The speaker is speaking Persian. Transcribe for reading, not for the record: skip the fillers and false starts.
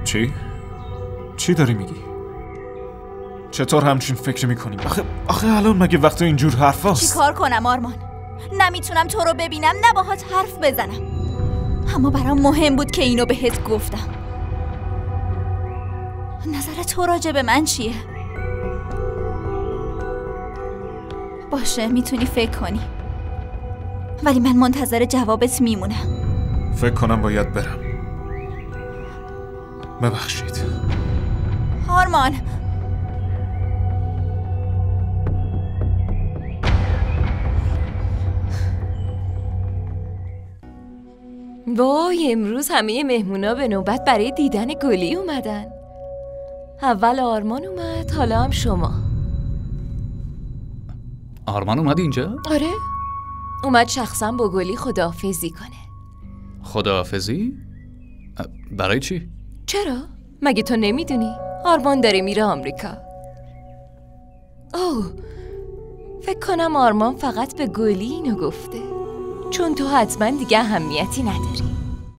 چی داری میگی؟ چطور همچین فکر میکنیم؟ آخه الان مگه وقت اینجور حرف هست؟ چی کار کنم آرمان؟ نمیتونم تو رو ببینم نه باهات حرف بزنم، اما برام مهم بود که اینو بهت گفتم. نظر تو راجع به من چیه؟ باشه میتونی فکر کنی، ولی من منتظر جوابت میمونم. فکر کنم باید برم. ببخشید آرمان. وای امروز همه مهمونا به نوبت برای دیدن گلی اومدن. اول آرمان اومد، حالا هم شما. آرمان اومد اینجا؟ آره، اومد شخصا با گلی خداحافظی کنه. خداحافظی؟ برای چی؟ چرا؟ مگه تو نمیدونی؟ آرمان داره میره آمریکا. اوه، فکر کنم آرمان فقط به گلی اینو گفته، چون تو حتما دیگه اهمیتی نداری.